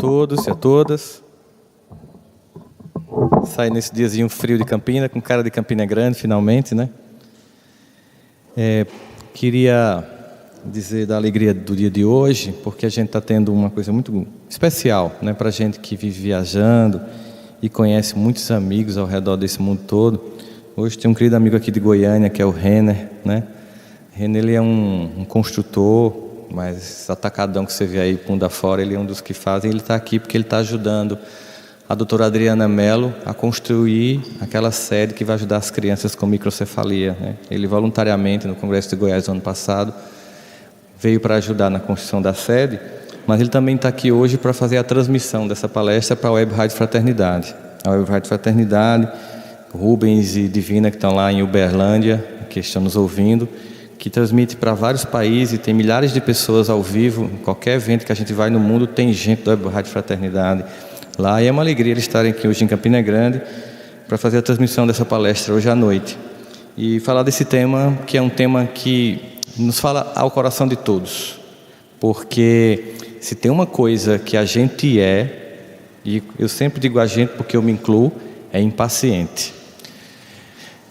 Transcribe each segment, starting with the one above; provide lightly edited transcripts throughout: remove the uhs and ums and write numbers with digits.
todos e a todas. Sai nesse diazinho frio de Campina, com cara de Campina Grande, finalmente, né? Queria dizer da alegria do dia de hoje, porque a gente está tendo uma coisa muito especial, né, para a gente que vive viajando e conhece muitos amigos ao redor desse mundo todo. Hoje tem um querido amigo aqui de Goiânia, que é o Renner, né? Renner, ele é um construtor, mas atacadão que você vê aí, punda fora, ele é um dos que fazem. Ele está aqui porque ele está ajudando a doutora Adriana Mello a construir aquela sede que vai ajudar as crianças com microcefalia, né? Ele voluntariamente, no Congresso de Goiás, no ano passado, veio para ajudar na construção da sede, mas ele também está aqui hoje para fazer a transmissão dessa palestra para a Web Rádio Fraternidade. A Web Rádio Fraternidade, Rubens e Divina, que estão lá em Uberlândia, que estão nos ouvindo, que transmite para vários países, tem milhares de pessoas ao vivo. Em qualquer evento que a gente vai no mundo, tem gente da Web Rádio Fraternidade lá, e é uma alegria eles estarem aqui hoje em Campina Grande para fazer a transmissão dessa palestra hoje à noite e falar desse tema, que é um tema que nos fala ao coração de todos, porque se tem uma coisa que a gente e eu sempre digo a gente porque eu me incluo, é impaciente.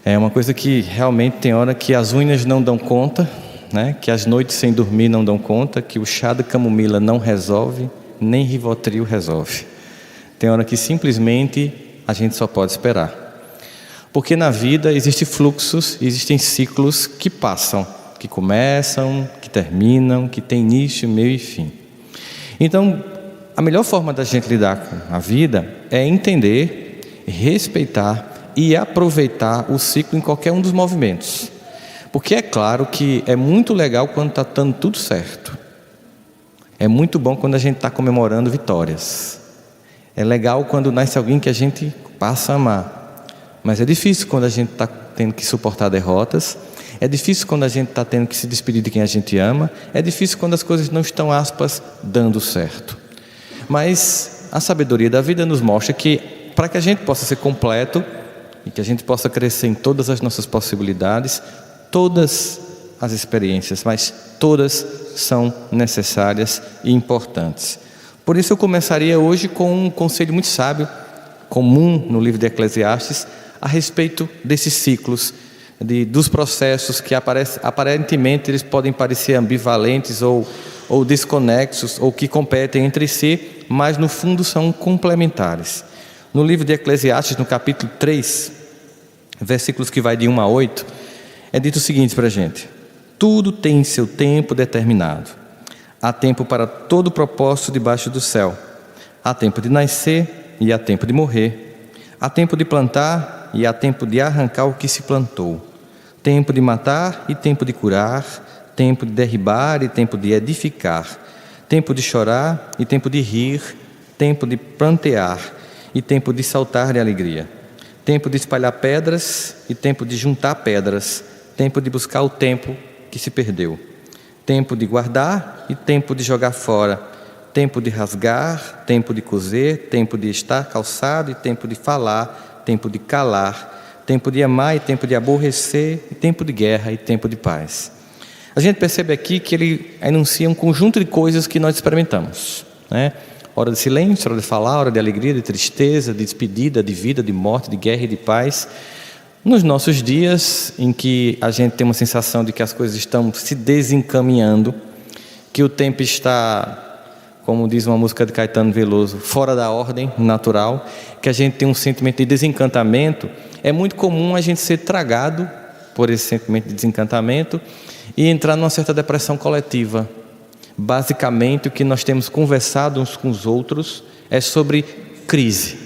É uma coisa que realmente tem hora que as unhas não dão conta, né? Que as noites sem dormir não dão conta, que o chá de camomila não resolve, nem Rivotril resolve. Tem hora que simplesmente a gente só pode esperar. Porque na vida existem fluxos, existem ciclos que passam, que começam, que terminam, que tem início, meio e fim. Então, a melhor forma da gente lidar com a vida é entender, respeitar e aproveitar o ciclo em qualquer um dos movimentos. Porque é claro que é muito legal quando está dando tudo certo. É muito bom quando a gente está comemorando vitórias. É legal quando nasce alguém que a gente passa a amar. Mas é difícil quando a gente está tendo que suportar derrotas. É difícil quando a gente está tendo que se despedir de quem a gente ama. É difícil quando as coisas não estão, aspas, dando certo. Mas a sabedoria da vida nos mostra que para que a gente possa ser completo e que a gente possa crescer em todas as nossas possibilidades, todas as experiências, mas todas são necessárias e importantes. Por isso eu começaria hoje com um conselho muito sábio, comum no livro de Eclesiastes, a respeito desses ciclos, dos processos que aparentemente eles podem parecer ambivalentes ou desconexos, ou que competem entre si, mas no fundo são complementares. No livro de Eclesiastes, no capítulo 3, versículos que vai de 1 a 8, é dito o seguinte para a gente: tudo tem seu tempo determinado. Há tempo para todo propósito debaixo do céu. Há tempo de nascer e há tempo de morrer. Há tempo de plantar e há tempo de arrancar o que se plantou. Tempo de matar e tempo de curar. Tempo de derribar e tempo de edificar. Tempo de chorar e tempo de rir. Tempo de plantear e tempo de saltar de alegria. Tempo de espalhar pedras e tempo de juntar pedras. Tempo de buscar o tempo que se perdeu. Tempo de guardar e tempo de jogar fora. Tempo de rasgar, tempo de coser, tempo de estar calçado e tempo de falar, tempo de calar, tempo de amar e tempo de aborrecer, e tempo de guerra e tempo de paz. A gente percebe aqui que ele enuncia um conjunto de coisas que nós experimentamos, né? Hora de silêncio, hora de falar, hora de alegria, de tristeza, de despedida, de vida, de morte, de guerra e de paz. Nos nossos dias, em que a gente tem uma sensação de que as coisas estão se desencaminhando, que o tempo está, como diz uma música de Caetano Veloso, fora da ordem natural, que a gente tem um sentimento de desencantamento, é muito comum a gente ser tragado por esse sentimento de desencantamento e entrar numa certa depressão coletiva. Basicamente, o que nós temos conversado uns com os outros é sobre crise.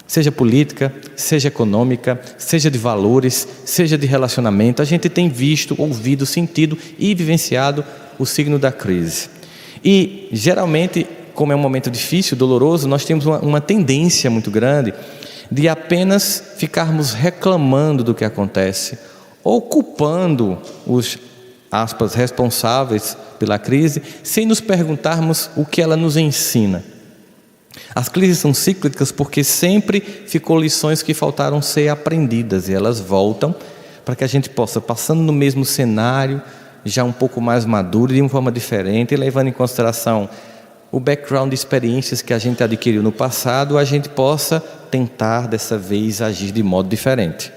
Seja política, seja econômica, seja de valores, seja de relacionamento. A gente tem visto, ouvido, sentido e vivenciado o signo da crise. E, geralmente, como é um momento difícil, doloroso, nós temos uma tendência muito grande de apenas ficarmos reclamando do que acontece, ou culpando os, aspas, responsáveis pela crise, sem nos perguntarmos o que ela nos ensina. As crises são cíclicas porque sempre ficou lições que faltaram ser aprendidas, e elas voltam para que a gente possa, passando no mesmo cenário, já um pouco mais maduro, de uma forma diferente, e levando em consideração o background de experiências que a gente adquiriu no passado, a gente possa tentar dessa vez agir de modo diferente.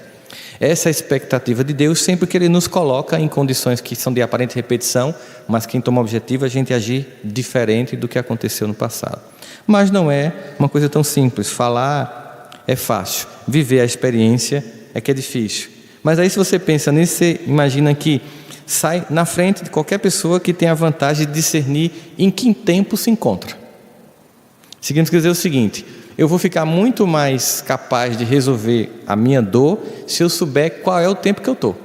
Essa é a expectativa de Deus sempre que Ele nos coloca em condições que são de aparente repetição, mas quem toma o objetivo é a gente agir diferente do que aconteceu no passado. Mas não é uma coisa tão simples. Falar é fácil, viver a experiência é que é difícil. Mas aí se você pensa nisso, você imagina que sai na frente de qualquer pessoa que tem a vantagem de discernir em que tempo se encontra. Significa dizer o seguinte: eu vou ficar muito mais capaz de resolver a minha dor se eu souber qual é o tempo que eu estou.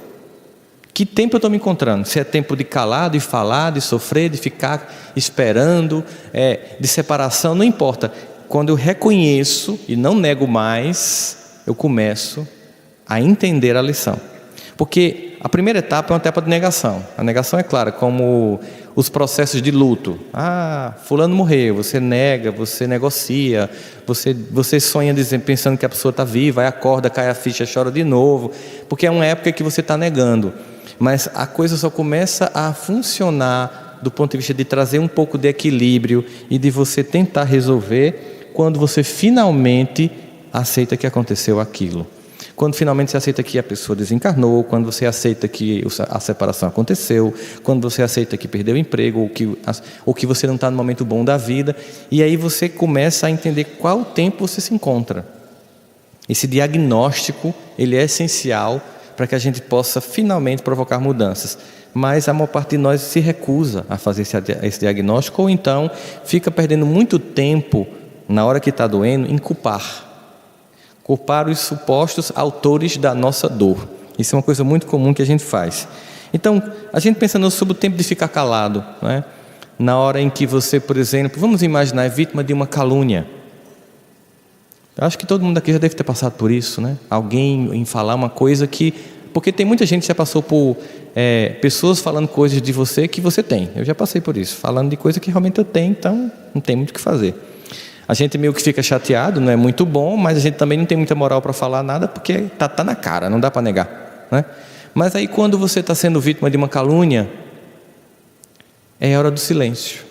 Que tempo eu estou me encontrando? Se é tempo de calar, de falar, de sofrer, de ficar esperando, de separação, não importa. Quando eu reconheço e não nego mais, eu começo a entender a lição. Porque a primeira etapa é uma etapa de negação. A negação é clara, como os processos de luto. Fulano morreu, você nega, você negocia, você sonha pensando que a pessoa está viva, aí acorda, cai a ficha, chora de novo, porque é uma época que você está negando. Mas a coisa só começa a funcionar do ponto de vista de trazer um pouco de equilíbrio e de você tentar resolver quando você finalmente aceita que aconteceu aquilo. Quando finalmente você aceita que a pessoa desencarnou, quando você aceita que a separação aconteceu, quando você aceita que perdeu o emprego, ou que você não está no momento bom da vida, e aí você começa a entender qual tempo você se encontra. Esse diagnóstico, ele é essencial para que a gente possa finalmente provocar mudanças. Mas a maior parte de nós se recusa a fazer esse diagnóstico, ou então fica perdendo muito tempo, na hora que está doendo, em culpar os supostos autores da nossa dor. Isso é uma coisa muito comum que a gente faz. Então, a gente pensando sobre o tempo de ficar calado, né? Na hora em que você, por exemplo, vamos imaginar, é vítima de uma calúnia. Eu acho que todo mundo aqui já deve ter passado por isso, né? Alguém em falar uma coisa que... Porque tem muita gente que já passou por pessoas falando coisas de você que você tem. Eu já passei por isso, falando de coisa que realmente eu tenho, então não tem muito o que fazer. A gente meio que fica chateado, não é muito bom, mas a gente também não tem muita moral para falar nada, porque tá na cara, não dá para negar, né? Mas aí quando você está sendo vítima de uma calúnia, é hora do silêncio.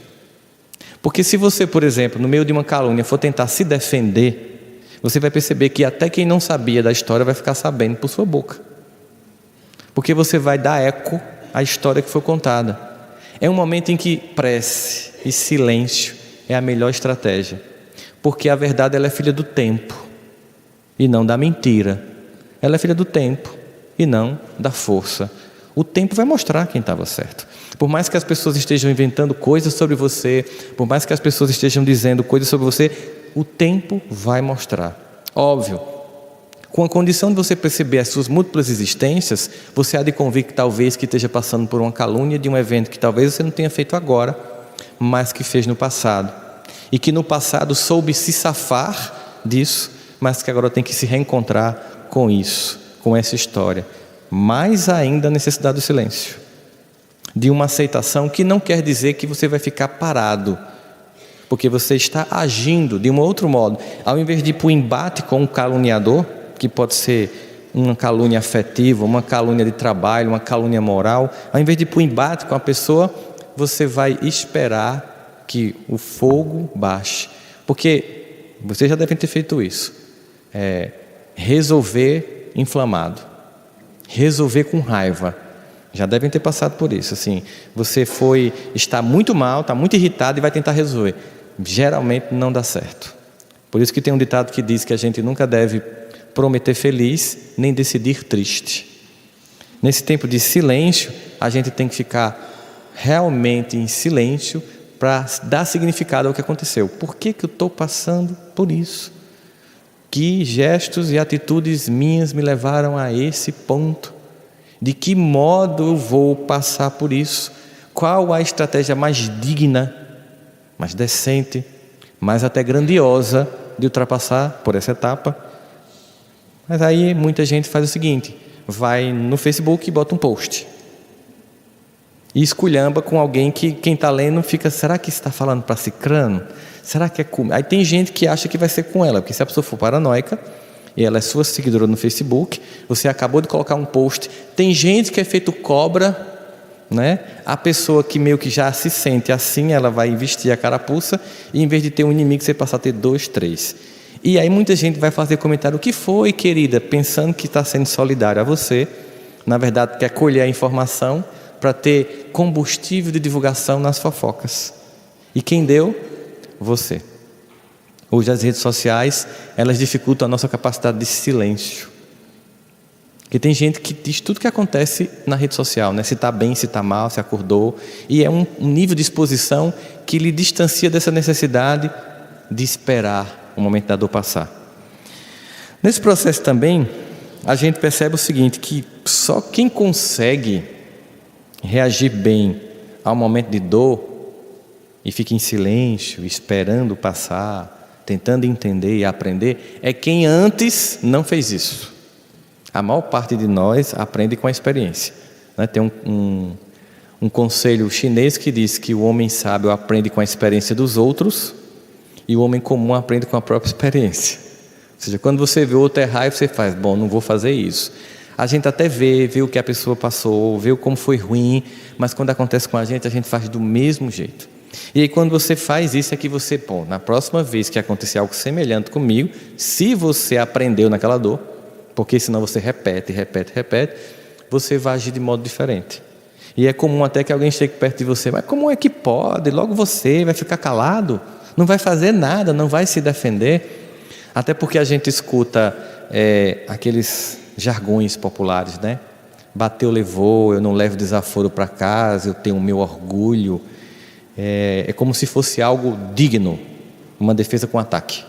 Porque se você, por exemplo, no meio de uma calúnia for tentar se defender, você vai perceber que até quem não sabia da história vai ficar sabendo por sua boca. Porque você vai dar eco à história que foi contada. É um momento em que prece e silêncio é a melhor estratégia. Porque a verdade, ela é filha do tempo e não da mentira. Ela é filha do tempo e não da força. O tempo vai mostrar quem estava certo. Por mais que as pessoas estejam inventando coisas sobre você, por mais que as pessoas estejam dizendo coisas sobre você, o tempo vai mostrar. Óbvio, com a condição de você perceber as suas múltiplas existências, você há de convir que talvez que esteja passando por uma calúnia de um evento que talvez você não tenha feito agora, mas que fez no passado. E que no passado soube se safar disso, mas que agora tem que se reencontrar com isso, com essa história. Mais ainda a necessidade do silêncio, de uma aceitação que não quer dizer que você vai ficar parado, porque você está agindo de um outro modo. Ao invés de ir para o embate com um caluniador, que pode ser uma calúnia afetiva, uma calúnia de trabalho, uma calúnia moral, ao invés de ir para o embate com a pessoa, você vai esperar que o fogo baixe, porque vocês já devem ter feito isso, resolver inflamado, resolver com raiva, já devem ter passado por isso, assim, você está muito mal, está muito irritado e vai tentar resolver, geralmente não dá certo. Por isso que tem um ditado que diz que a gente nunca deve prometer feliz, nem decidir triste. Nesse tempo de silêncio, a gente tem que ficar realmente em silêncio, para dar significado ao que aconteceu. Por que eu estou passando por isso? Que gestos e atitudes minhas me levaram a esse ponto? De que modo eu vou passar por isso? Qual a estratégia mais digna, mais decente, mais até grandiosa de ultrapassar por essa etapa? Mas aí muita gente faz o seguinte, vai no Facebook e bota um post. E esculhamba com alguém que quem está lendo fica, será que está falando para cicrano? Será que é comigo? Aí tem gente que acha que vai ser com ela, porque se a pessoa for paranoica, e ela é sua seguidora no Facebook, você acabou de colocar um post, tem gente que é feito cobra né? A pessoa que meio que já se sente assim, ela vai vestir a carapuça e em vez de ter um inimigo, você passa a ter 2, 3. E aí muita gente vai fazer comentário: o que foi, querida? Pensando que está sendo solidário a você. Na verdade, quer colher a informação para ter combustível de divulgação nas fofocas. E quem deu? Você. Hoje as redes sociais, elas dificultam a nossa capacidade de silêncio. Porque tem gente que diz tudo que acontece na rede social, né? Se está bem, se está mal, se acordou. E é um nível de exposição que lhe distancia dessa necessidade de esperar o momento da dor passar. Nesse processo também, a gente percebe o seguinte, que só quem consegue reagir bem ao momento de dor e fica em silêncio, esperando passar, tentando entender e aprender, é quem antes não fez isso. A maior parte de nós aprende com a experiência, né? Tem um conselho chinês que diz que o homem sábio aprende com a experiência dos outros e o homem comum aprende com a própria experiência. Ou seja, quando você vê o outro errar, você faz: bom, não vou fazer isso. A gente até vê o que a pessoa passou, vê como foi ruim, mas quando acontece com a gente faz do mesmo jeito. E aí quando você faz isso é que você, bom, na próxima vez que acontecer algo semelhante comigo, se você aprendeu naquela dor, porque senão você repete, você vai agir de modo diferente. E é comum até que alguém chegue perto de você: mas como é que pode? Logo você vai ficar calado, não vai fazer nada, não vai se defender. Até porque a gente escuta aqueles jargões populares, né? Bateu, levou, eu não levo desaforo para casa, eu tenho o meu orgulho. É como se fosse algo digno, uma defesa com ataque.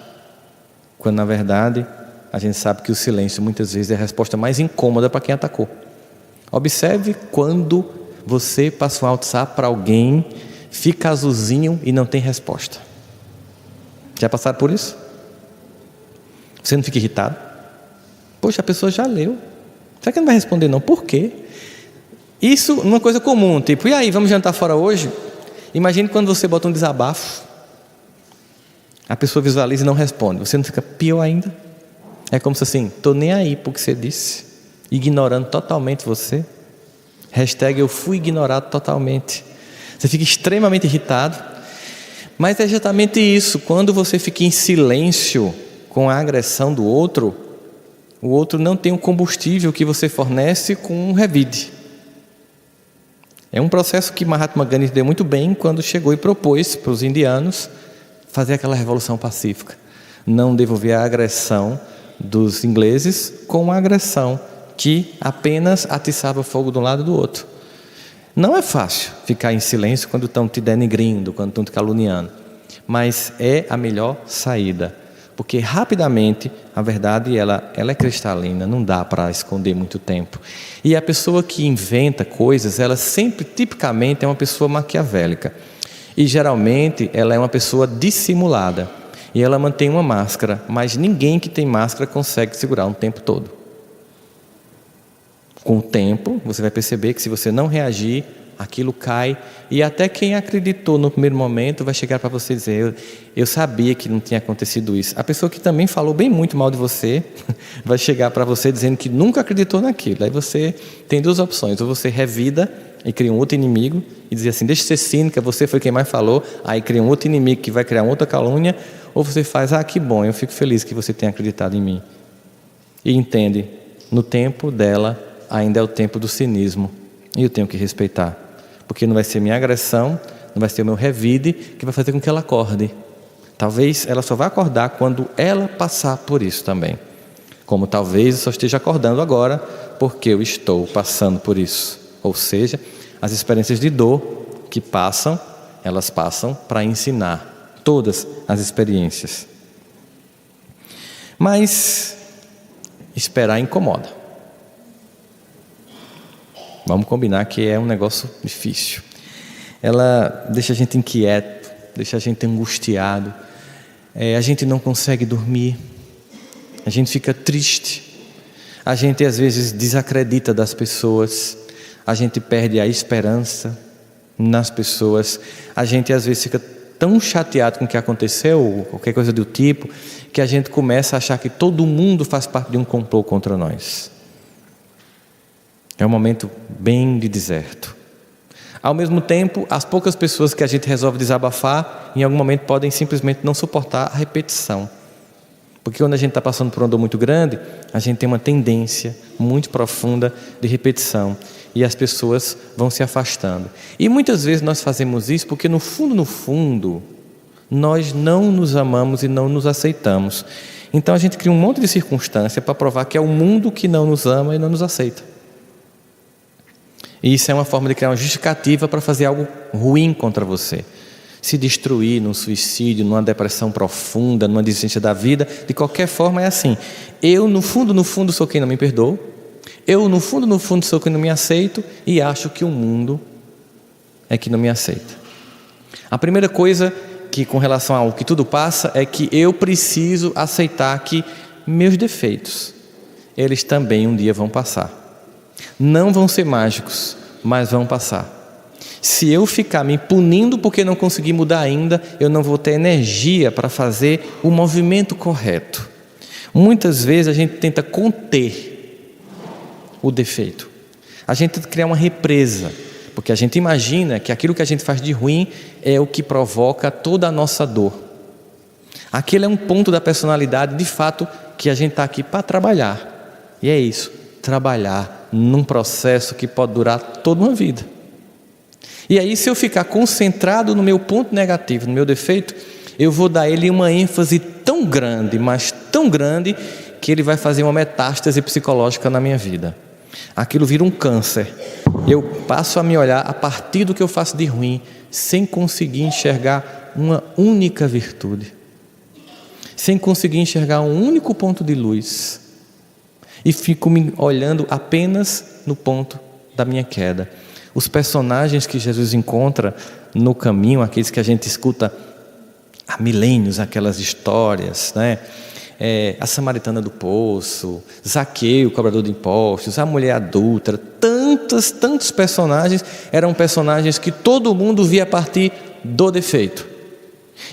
Quando na verdade a gente sabe que o silêncio muitas vezes é a resposta mais incômoda para quem atacou. Observe quando você passa um WhatsApp para alguém, fica azulzinho e não tem resposta. Já passaram por isso? Você não fica irritado? Poxa, a pessoa já leu. Será que não vai responder não? Por quê? Isso uma coisa comum, tipo: e aí, vamos jantar fora hoje? Imagine quando você bota um desabafo, a pessoa visualiza e não responde. Você não fica pior ainda? É como se assim: estou nem aí para o que você disse, ignorando totalmente você. Hashtag eu fui ignorado totalmente. Você fica extremamente irritado. Mas é exatamente isso: quando você fica em silêncio com a agressão do outro, o outro não tem o combustível que você fornece com um revide. É um processo que Mahatma Gandhi deu muito bem quando chegou e propôs para os indianos fazer aquela revolução pacífica. Não devolver a agressão dos ingleses com uma agressão que apenas atiçava fogo de um lado e do outro. Não é fácil ficar em silêncio quando estão te denigrindo, quando estão te caluniando, mas é a melhor saída, porque rapidamente a verdade ela é cristalina, não dá para esconder muito tempo. E a pessoa que inventa coisas, ela sempre, tipicamente, é uma pessoa maquiavélica. E geralmente ela é uma pessoa dissimulada. E ela mantém uma máscara, mas ninguém que tem máscara consegue segurar um tempo todo. Com o tempo, você vai perceber que se você não reagir, aquilo cai. E até quem acreditou no primeiro momento vai chegar para você e dizer: eu sabia que não tinha acontecido isso. A pessoa que também falou bem muito mal de você vai chegar para você dizendo que nunca acreditou naquilo. Aí você tem duas opções: ou você revida e cria um outro inimigo e diz assim: deixa de ser cínica, você foi quem mais falou. Aí cria um outro inimigo que vai criar uma outra calúnia. Ou você faz: ah, que bom, eu fico feliz que você tenha acreditado em mim. E entende, no tempo dela ainda é o tempo do cinismo, e eu tenho que respeitar, porque não vai ser minha agressão, não vai ser o meu revide que vai fazer com que ela acorde. Talvez ela só vai acordar quando ela passar por isso também, como talvez eu só esteja acordando agora porque eu estou passando por isso. Ou seja, as experiências de dor que passam, elas passam para ensinar, todas as experiências. Mas esperar incomoda. Vamos combinar que é um negócio difícil. Ela deixa a gente inquieto, deixa a gente angustiado. A gente não consegue dormir. A gente fica triste. A gente às vezes desacredita das pessoas. A gente perde a esperança nas pessoas. A gente às vezes fica tão chateado com o que aconteceu, ou qualquer coisa do tipo, que a gente começa a achar que todo mundo faz parte de um complô contra nós. É um momento bem de deserto. Ao mesmo tempo, as poucas pessoas que a gente resolve desabafar, em algum momento podem simplesmente não suportar a repetição. Porque quando a gente está passando por uma dor muito grande, a gente tem uma tendência muito profunda de repetição. E as pessoas vão se afastando. E muitas vezes nós fazemos isso porque no fundo, nós não nos amamos e não nos aceitamos. Então a gente cria um monte de circunstância para provar que é o mundo que não nos ama e não nos aceita. E isso é uma forma de criar uma justificativa para fazer algo ruim contra você. Se destruir num suicídio, numa depressão profunda, numa desistência da vida, de qualquer forma é assim. Eu no fundo sou quem não me perdoa. Eu no fundo sou quem não me aceito e acho que o mundo é que não me aceita. A primeira coisa que com relação ao que tudo passa é que eu preciso aceitar que meus defeitos, eles também um dia vão passar. Não vão ser mágicos, mas vão passar. Se eu ficar me punindo porque não consegui mudar ainda, eu não vou ter energia para fazer o movimento correto. Muitas vezes a gente tenta conter o defeito. A gente tenta criar uma represa, porque a gente imagina que aquilo que a gente faz de ruim é o que provoca toda a nossa dor. Aquele é um ponto da personalidade, de fato, que a gente está aqui para trabalhar. E é isso, trabalhar num processo que pode durar toda uma vida. E aí, se eu ficar concentrado no meu ponto negativo, no meu defeito, eu vou dar ele uma ênfase tão grande, mas tão grande, que ele vai fazer uma metástase psicológica na minha vida. Aquilo vira um câncer. Eu passo a me olhar a partir do que eu faço de ruim, sem conseguir enxergar uma única virtude, sem conseguir enxergar um único ponto de luz. E fico me olhando apenas no ponto da minha queda. Os personagens que Jesus encontra no caminho, aqueles que a gente escuta há milênios, aquelas histórias, né? A samaritana do poço, Zaqueu, o cobrador de impostos, a mulher adúltera, tantos personagens, eram personagens que todo mundo via a partir do defeito.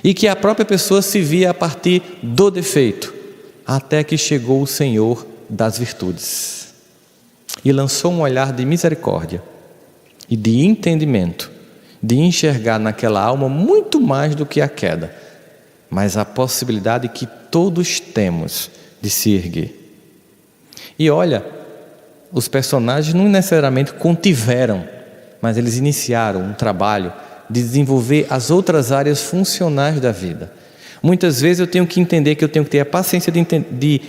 E que a própria pessoa se via a partir do defeito. Até que chegou o Senhor das virtudes e lançou um olhar de misericórdia e de entendimento, de enxergar naquela alma muito mais do que a queda, mas a possibilidade que todos temos de se erguer. E olha, os personagens não necessariamente contiveram, mas eles iniciaram um trabalho de desenvolver as outras áreas funcionais da vida. Muitas vezes eu tenho que entender que eu tenho que ter a paciência de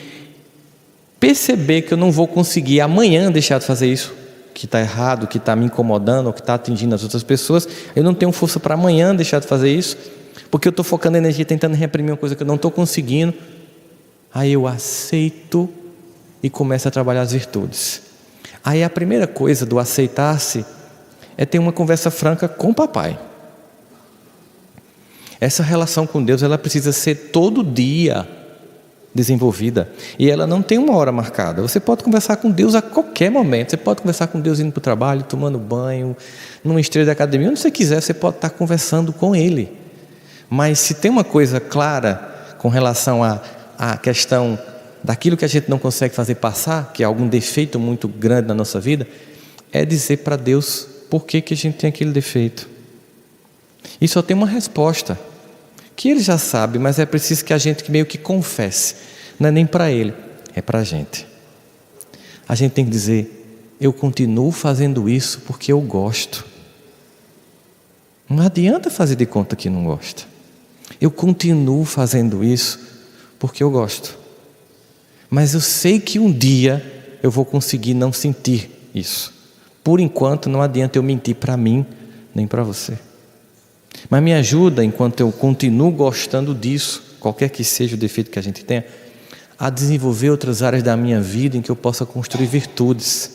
perceber que eu não vou conseguir amanhã deixar de fazer isso que está errado, que está me incomodando, ou que está atingindo as outras pessoas. Eu não tenho força para amanhã deixar de fazer isso, porque eu estou focando energia tentando reprimir uma coisa que eu não estou conseguindo. Aí eu aceito e começo a trabalhar as virtudes. Aí a primeira coisa do aceitar-se é ter uma conversa franca com o papai. Essa relação com Deus, ela precisa ser todo dia desenvolvida, e ela não tem uma hora marcada. Você pode conversar com Deus a qualquer momento. Você pode conversar com Deus indo para o trabalho, tomando banho, numa esteira da academia, onde você quiser, você pode estar conversando com Ele. Mas se tem uma coisa clara com relação à questão daquilo que a gente não consegue fazer passar, que é algum defeito muito grande na nossa vida, é dizer para Deus por que a gente tem aquele defeito. E só tem uma resposta, que Ele já sabe, mas é preciso que a gente meio que confesse. Não é nem para Ele, é para a gente. A gente tem que dizer: eu continuo fazendo isso porque eu gosto. Não adianta fazer de conta que não gosta. Eu continuo fazendo isso porque eu gosto. Mas eu sei que um dia eu vou conseguir não sentir isso. Por enquanto não adianta eu mentir para mim, nem para você. Mas me ajuda, enquanto eu continuo gostando disso, qualquer que seja o defeito que a gente tenha, a desenvolver outras áreas da minha vida em que eu possa construir virtudes.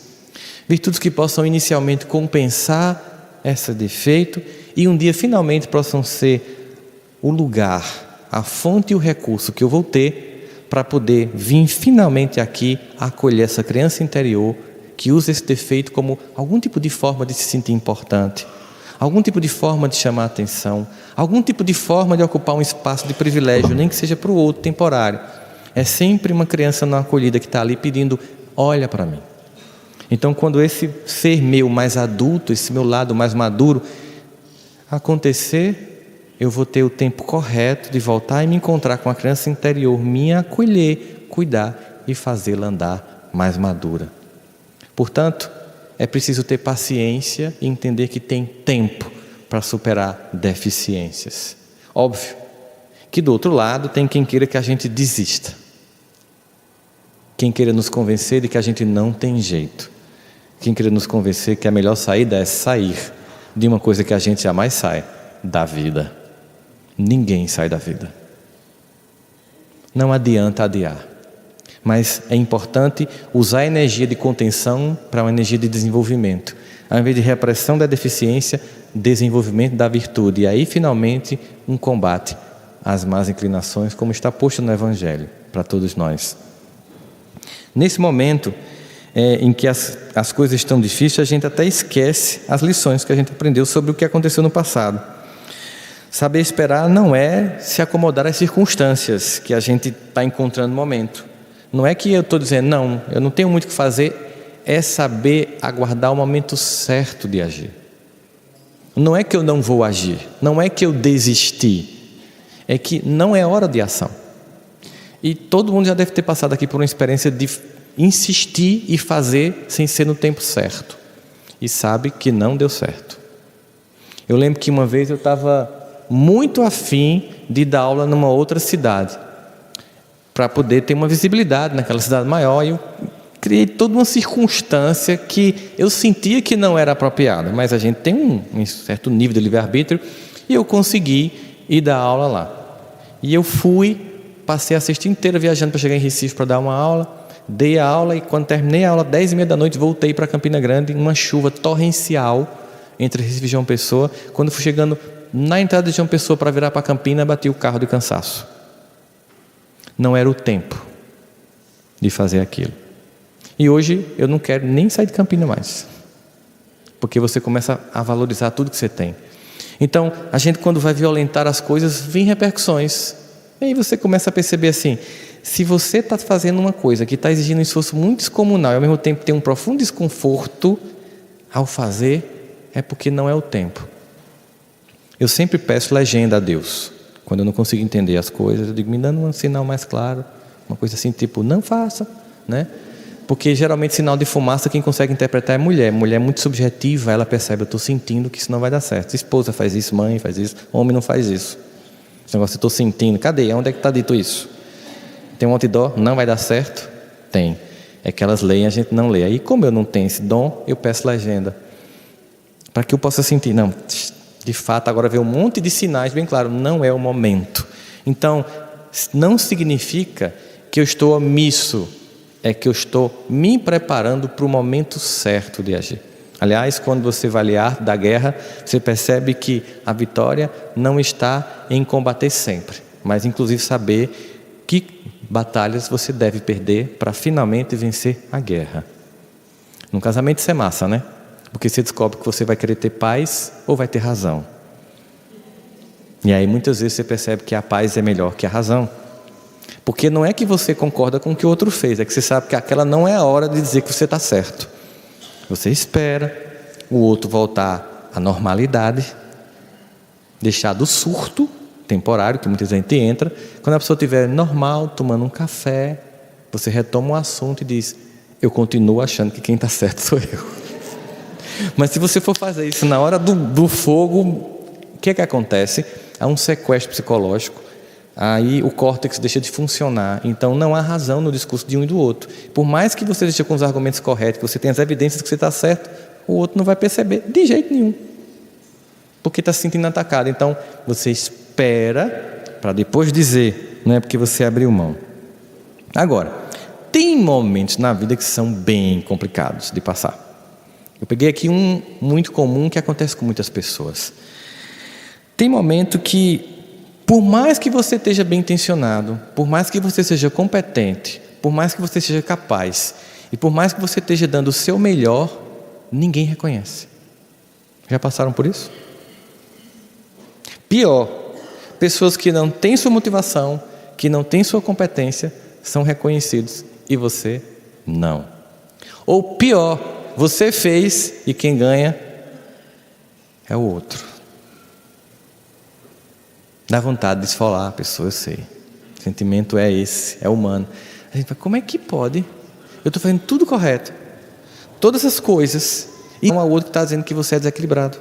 Virtudes que possam inicialmente compensar esse defeito e um dia finalmente possam ser o lugar, a fonte e o recurso que eu vou ter para poder vir finalmente aqui acolher essa criança interior que usa esse defeito como algum tipo de forma de se sentir importante, algum tipo de forma de chamar a atenção, algum tipo de forma de ocupar um espaço de privilégio, nem que seja para o outro temporário. É sempre uma criança não acolhida que está ali pedindo: olha para mim. Então, quando esse ser meu mais adulto, esse meu lado mais maduro acontecer, eu vou ter o tempo correto de voltar e me encontrar com a criança interior minha, acolher, cuidar e fazê-la andar mais madura. Portanto, é preciso ter paciência e entender que tem tempo para superar deficiências. Óbvio que do outro lado tem quem queira que a gente desista. Quem queira nos convencer de que a gente não tem jeito. Quem queira nos convencer que a melhor saída é sair de uma coisa que a gente jamais sai, da vida. Ninguém sai da vida. Não adianta adiar. Mas é importante usar a energia de contenção para uma energia de desenvolvimento. Ao invés de repressão da deficiência, desenvolvimento da virtude. E aí, finalmente, um combate às más inclinações, como está posto no Evangelho, para todos nós. Nesse momento em que as coisas estão difíceis, a gente até esquece as lições que a gente aprendeu sobre o que aconteceu no passado. Saber esperar não é se acomodar às circunstâncias que a gente está encontrando no momento. Não é que eu estou dizendo, não, eu não tenho muito o que fazer, é saber aguardar o momento certo de agir. Não é que eu não vou agir, não é que eu desisti, é que não é hora de ação. E todo mundo já deve ter passado aqui por uma experiência de insistir e fazer sem ser no tempo certo. E sabe que não deu certo. Eu lembro que uma vez eu estava muito afim de dar aula numa outra cidade, para poder ter uma visibilidade naquela cidade maior, e eu criei toda uma circunstância que eu sentia que não era apropriada, mas a gente tem um certo nível de livre-arbítrio, e eu consegui ir dar aula lá. E eu passei a sexta inteira viajando para chegar em Recife para dar uma aula, dei a aula, e quando terminei a aula, 10h30 da noite, voltei para Campina Grande, em uma chuva torrencial, entre Recife e João Pessoa. Quando fui chegando na entrada de João Pessoa para virar para Campina, bati o carro de cansaço. Não era o tempo de fazer aquilo. E hoje eu não quero nem sair de Campina mais, porque você começa a valorizar tudo que você tem. Então, a gente, quando vai violentar as coisas, vem repercussões. E aí você começa a perceber assim, se você está fazendo uma coisa que está exigindo um esforço muito descomunal e ao mesmo tempo tem um profundo desconforto ao fazer, é porque não é o tempo. Eu sempre peço legenda a Deus. Quando eu não consigo entender as coisas, eu digo, me dando um sinal mais claro, uma coisa assim, tipo, não faça, né? Porque geralmente sinal de fumaça quem consegue interpretar é mulher. Mulher é muito subjetiva, ela percebe, eu estou sentindo que isso não vai dar certo. Esposa faz isso, mãe faz isso, homem não faz isso. Esse negócio, eu estou sentindo, cadê? Onde é que está dito isso? Tem um outdoor, não vai dar certo? Tem. É que elas leem, a gente não lê. Aí como eu não tenho esse dom, eu peço legenda, para que eu possa sentir, não, de fato, agora vê um monte de sinais, bem claro, não é o momento. Então, não significa que eu estou omisso, é que eu estou me preparando para o momento certo de agir. Aliás, quando você vai aliar da guerra, você percebe que a vitória não está em combater sempre, mas inclusive saber que batalhas você deve perder para finalmente vencer a guerra. No casamento isso é massa, né? Porque você descobre que você vai querer ter paz ou vai ter razão. E aí muitas vezes você percebe que a paz é melhor que a razão. Porque não é que você concorda com o que o outro fez, é que você sabe que aquela não é a hora de dizer que você está certo. Você espera o outro voltar à normalidade, deixar do surto temporário, que muita gente entra. Quando a pessoa estiver normal, tomando um café, você retoma o assunto e diz, eu continuo achando que quem está certo sou eu. Mas se você for fazer isso na hora do fogo, o que é que acontece? Há um sequestro psicológico, aí o córtex deixa de funcionar, então não há razão no discurso de um e do outro. Por mais que você esteja com os argumentos corretos, que você tenha as evidências que você está certo, o outro não vai perceber de jeito nenhum, porque está se sentindo atacado. Então você espera para depois dizer, não é porque você abriu mão. Agora, tem momentos na vida que são bem complicados de passar. Eu peguei aqui um muito comum que acontece com muitas pessoas. Tem momento que, por mais que você esteja bem intencionado, por mais que você seja competente, por mais que você seja capaz, e por mais que você esteja dando o seu melhor, ninguém reconhece. Já passaram por isso? Pior, pessoas que não têm sua motivação, que não têm sua competência, são reconhecidos e você não. Ou pior, você fez e quem ganha é o outro. Dá vontade de esfolar a pessoa, eu sei. O sentimento é esse, é humano. A gente fala, como é que pode? Eu estou fazendo tudo correto, todas essas coisas, e um ao outro que está dizendo que você é desequilibrado.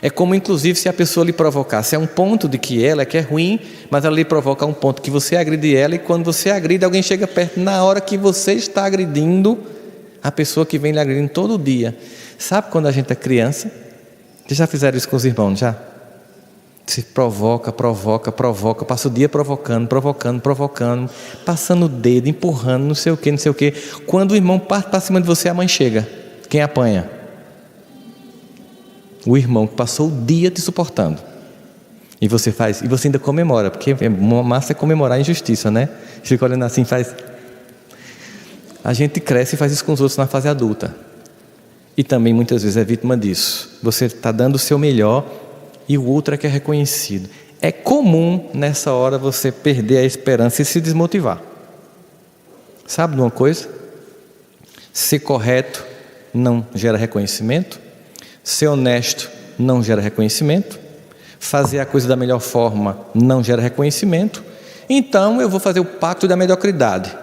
É como, inclusive, se a pessoa lhe provocasse a um ponto de que ela é que é ruim, mas ela lhe provoca a um ponto que você agride ela, e quando você agride, alguém chega perto, na hora que você está agredindo a pessoa que vem lhe agredindo todo dia. Sabe quando a gente é criança? Vocês já fizeram isso com os irmãos, já? Se provoca, passa o dia provocando, passando o dedo, empurrando, não sei o que. Quando o irmão parte para cima de você, a mãe chega. Quem apanha? O irmão que passou o dia te suportando. E você ainda comemora, porque massa é comemorar a injustiça, né? Fica olhando assim, faz. A gente cresce e faz isso com os outros na fase adulta. E também muitas vezes é vítima disso. Você está dando o seu melhor e o outro é que é reconhecido. É comum nessa hora você perder a esperança e se desmotivar. Sabe de uma coisa? Ser correto não gera reconhecimento. Ser honesto não gera reconhecimento. Fazer a coisa da melhor forma não gera reconhecimento. Então eu vou fazer o pacto da mediocridade.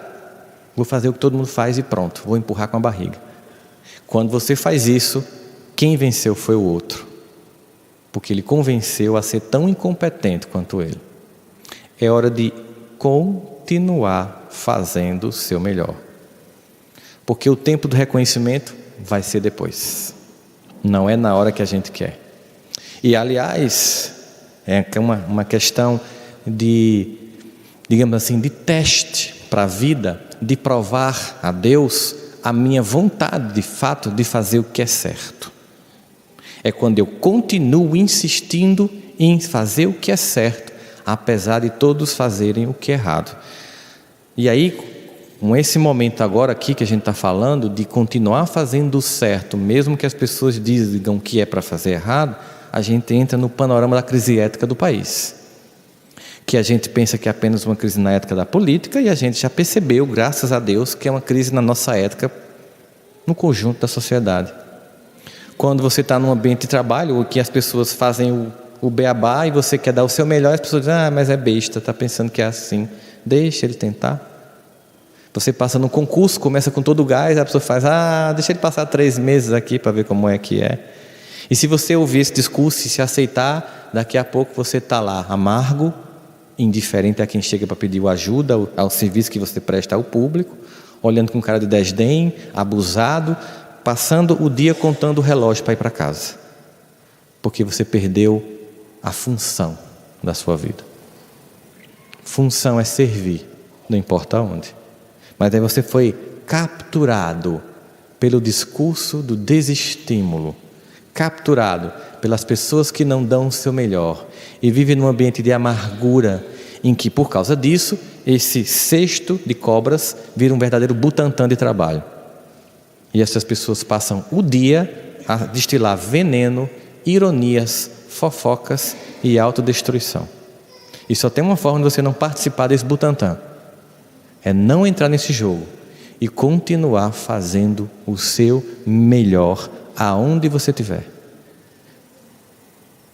Vou fazer o que todo mundo faz e pronto. Vou empurrar com a barriga. Quando você faz isso, quem venceu foi o outro. Porque ele convenceu a ser tão incompetente quanto ele. É hora de continuar fazendo o seu melhor. Porque o tempo do reconhecimento vai ser depois. Não é na hora que a gente quer. E aliás, é uma questão de, digamos assim, de teste para a vida, de provar a Deus a minha vontade, de fato, de fazer o que é certo. É quando eu continuo insistindo em fazer o que é certo, apesar de todos fazerem o que é errado. E aí, com esse momento agora aqui que a gente está falando, de continuar fazendo o certo, mesmo que as pessoas digam que é para fazer errado, a gente entra no panorama da crise ética do país. Que a gente pensa que é apenas uma crise na ética da política, e a gente já percebeu, graças a Deus, que é uma crise na nossa ética, no conjunto da sociedade. Quando você está num ambiente de trabalho, ou que as pessoas fazem o beabá, e você quer dar o seu melhor, as pessoas dizem, mas é besta, está pensando que é assim, deixa ele tentar. Você passa num concurso, começa com todo o gás, a pessoa faz, deixa ele passar 3 meses aqui para ver como é que é. E se você ouvir esse discurso e se aceitar, daqui a pouco você está lá, amargo, indiferente a quem chega para pedir ajuda, ao serviço que você presta ao público, olhando com cara de desdém, abusado, passando o dia contando o relógio para ir para casa. Porque você perdeu a função da sua vida. Função é servir, não importa onde. Mas aí você foi capturado pelo discurso do desestímulo, capturado pelas pessoas que não dão o seu melhor e vive num ambiente de amargura, em que por causa disso, esse cesto de cobras vira um verdadeiro butantã de trabalho. E essas pessoas passam o dia a destilar veneno, ironias, fofocas e autodestruição. E só tem uma forma de você não participar desse butantã. É não entrar nesse jogo e continuar fazendo o seu melhor aonde você estiver.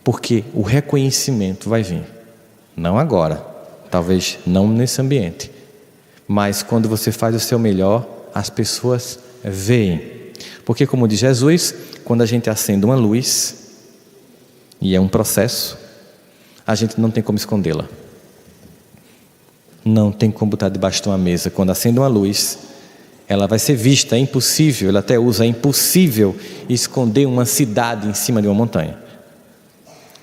Porque o reconhecimento vai vir. Não agora, talvez não nesse ambiente. Mas quando você faz o seu melhor, as pessoas veem. Porque como diz Jesus, quando a gente acende uma luz, e é um processo, a gente não tem como escondê-la. Não tem como botar debaixo de uma mesa. Quando acende uma luz, ela vai ser vista, é impossível, ele até usa, é impossível esconder uma cidade em cima de uma montanha.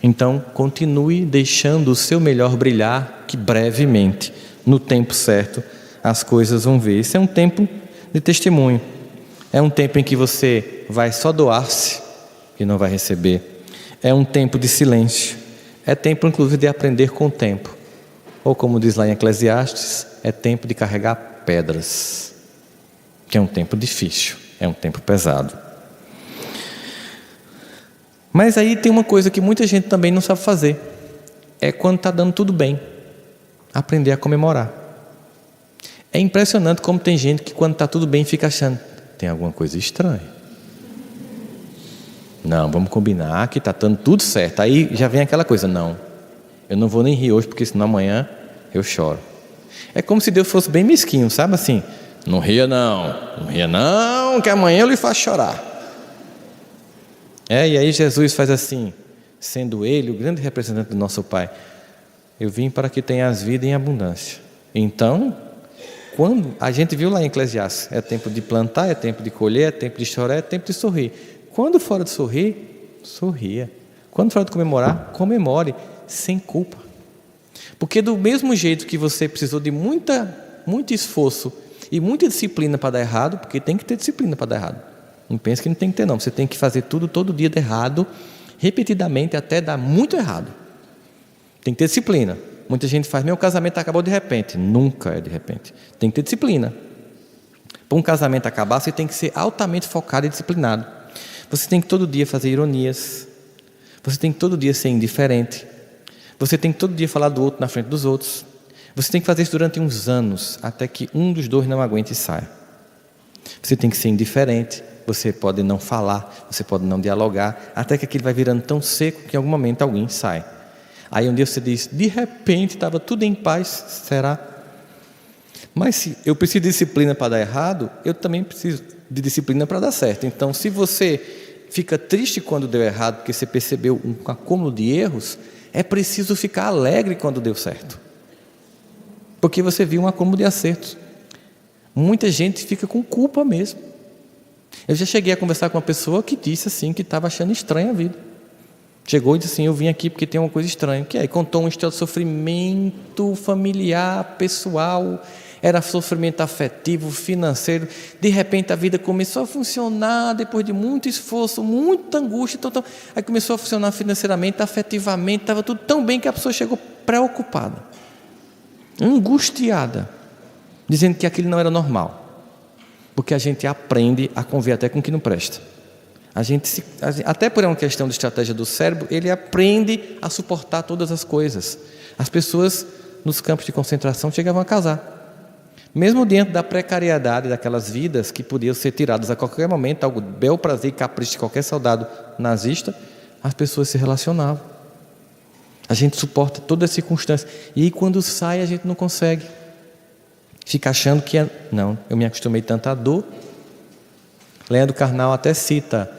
Então, continue deixando o seu melhor brilhar, que brevemente, no tempo certo, as coisas vão ver. Isso é um tempo de testemunho. É um tempo em que você vai só doar-se e não vai receber. É um tempo de silêncio. É tempo, inclusive, de aprender com o tempo. Ou como diz lá em Eclesiastes, é tempo de carregar pedras. Que é um tempo difícil, é um tempo pesado. Mas aí tem uma coisa que muita gente também não sabe fazer. É quando está dando tudo bem. Aprender a comemorar. É impressionante como tem gente que quando está tudo bem fica achando, tem alguma coisa estranha. Não, vamos combinar que está dando tudo certo. Aí já vem aquela coisa, não, eu não vou nem rir hoje, porque senão amanhã eu choro. É como se Deus fosse bem mesquinho, sabe assim? Não ria não, que amanhã eu lhe faço chorar. E aí Jesus faz assim, sendo Ele o grande representante do nosso Pai. Eu vim para que tenhas vida em abundância. Então, quando a gente viu lá em Eclesiastes, é tempo de plantar, é tempo de colher, é tempo de chorar, é tempo de sorrir. Quando fora de sorrir, sorria. Quando fora de comemorar, comemore, sem culpa. Porque do mesmo jeito que você precisou de muito esforço e muita disciplina para dar errado, porque tem que ter disciplina para dar errado. Não pense que não tem que ter não, você tem que fazer tudo todo dia de errado, repetidamente até dar muito errado. Tem que ter disciplina. Muita gente faz, meu casamento acabou de repente. Nunca é de repente. Tem que ter disciplina. Para um casamento acabar, você tem que ser altamente focado e disciplinado. Você tem que todo dia fazer ironias. Você tem que todo dia ser indiferente. Você tem que todo dia falar do outro na frente dos outros. Você tem que fazer isso durante uns anos, até que um dos dois não aguente e saia. Você tem que ser indiferente. Você pode não falar, você pode não dialogar, até que aquilo vai virando tão seco que em algum momento alguém sai. Aí um dia você diz, de repente estava tudo em paz, será? Mas se eu preciso de disciplina para dar errado, eu também preciso de disciplina para dar certo. Então, se você fica triste quando deu errado, porque você percebeu um acúmulo de erros, é preciso ficar alegre quando deu certo. Porque você viu um acúmulo de acertos. Muita gente fica com culpa mesmo. Eu já cheguei a conversar com uma pessoa que disse assim, que estava achando estranha a vida. Chegou e disse assim, eu vim aqui porque tem uma coisa estranha. Que é? E contou uma história de sofrimento familiar, pessoal, era sofrimento afetivo, financeiro. De repente a vida começou a funcionar, depois de muito esforço, muita angústia. Aí começou a funcionar financeiramente, afetivamente, estava tudo tão bem que a pessoa chegou preocupada, angustiada, dizendo que aquilo não era normal. Porque a gente aprende a conviver até com o que não presta. Até por uma questão de estratégia do cérebro, ele aprende a suportar todas as coisas. As pessoas nos campos de concentração chegavam a casar. Mesmo dentro da precariedade daquelas vidas que podiam ser tiradas a qualquer momento, algo bel prazer e capricho de qualquer soldado nazista, as pessoas se relacionavam. A gente suporta toda a circunstância. E aí quando sai a gente não consegue. Fica achando que não, eu me acostumei tanto à dor. Leandro Carnal até cita,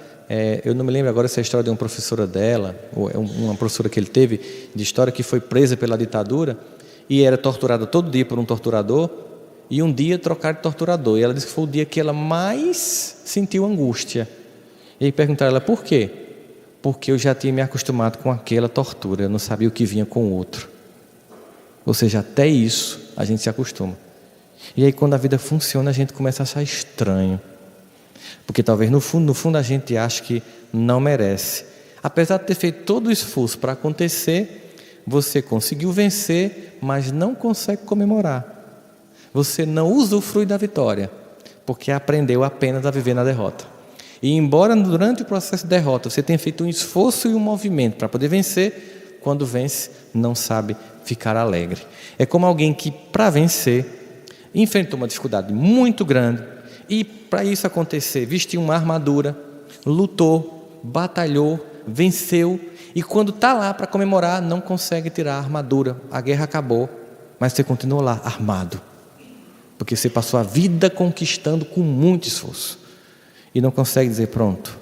eu não me lembro agora se é a história de uma professora dela, ou uma professora que ele teve, de história que foi presa pela ditadura e era torturada todo dia por um torturador, e um dia trocaram de torturador, e ela disse que foi o dia que ela mais sentiu angústia. E aí perguntaram a ela, por quê? Porque eu já tinha me acostumado com aquela tortura, eu não sabia o que vinha com o outro. Ou seja, até isso a gente se acostuma. E aí quando a vida funciona, a gente começa a achar estranho. Porque talvez no fundo a gente ache que não merece. Apesar de ter feito todo o esforço para acontecer, você conseguiu vencer, mas não consegue comemorar. Você não usufrui da vitória, porque aprendeu apenas a viver na derrota. E embora durante o processo de derrota você tenha feito um esforço e um movimento para poder vencer, quando vence não sabe ficar alegre. É como alguém que para vencer enfrentou uma dificuldade muito grande e para isso acontecer vestiu uma armadura, lutou, batalhou, venceu e quando está lá para comemorar não consegue tirar a armadura, a guerra acabou, mas você continua lá armado, porque você passou a vida conquistando com muito esforço e não consegue dizer pronto,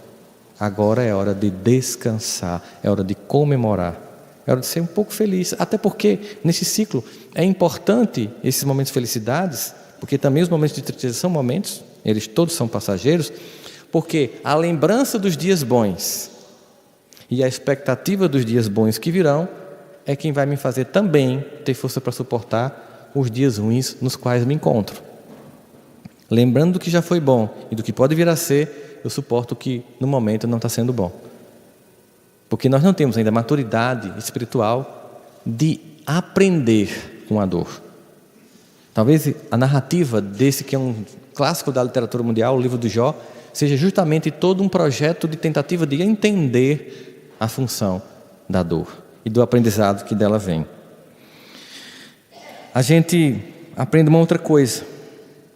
agora é hora de descansar, é hora de comemorar, é hora de ser um pouco feliz, até porque nesse ciclo é importante esses momentos de felicidades, porque também os momentos de tristeza são momentos, eles todos são passageiros, porque a lembrança dos dias bons e a expectativa dos dias bons que virão é quem vai me fazer também ter força para suportar os dias ruins nos quais me encontro. Lembrando do que já foi bom e do que pode vir a ser, eu suporto o que no momento não está sendo bom. Porque nós não temos ainda a maturidade espiritual de aprender com a dor. Talvez a narrativa desse que é um clássico da literatura mundial, o livro do Jó, seja justamente todo um projeto de tentativa de entender a função da dor e do aprendizado que dela vem. A gente aprende uma outra coisa.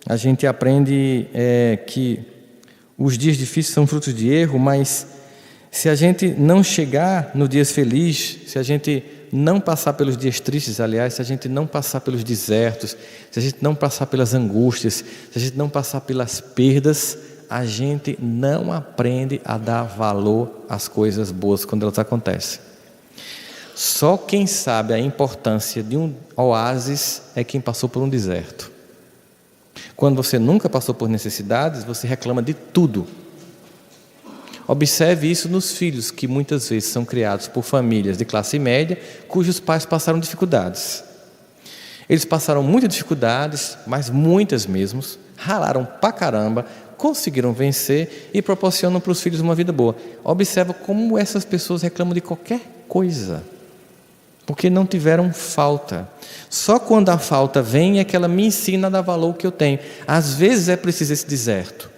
A gente aprende que os dias difíceis são frutos de erro, mas Se a gente não chegar nos dias felizes, se a gente não passar pelos dias tristes, aliás, se a gente não passar pelos desertos, se a gente não passar pelas angústias, se a gente não passar pelas perdas, a gente não aprende a dar valor às coisas boas quando elas acontecem. Só quem sabe a importância de um oásis é quem passou por um deserto. Quando você nunca passou por necessidades, você reclama de tudo. Observe isso nos filhos que muitas vezes são criados por famílias de classe média, cujos pais passaram dificuldades. Eles passaram muitas dificuldades, mas muitas mesmo, ralaram pra caramba, conseguiram vencer e proporcionam para os filhos uma vida boa. Observe como essas pessoas reclamam de qualquer coisa, porque não tiveram falta. Só quando a falta vem é que ela me ensina a dar valor ao que eu tenho. Às vezes é preciso esse deserto.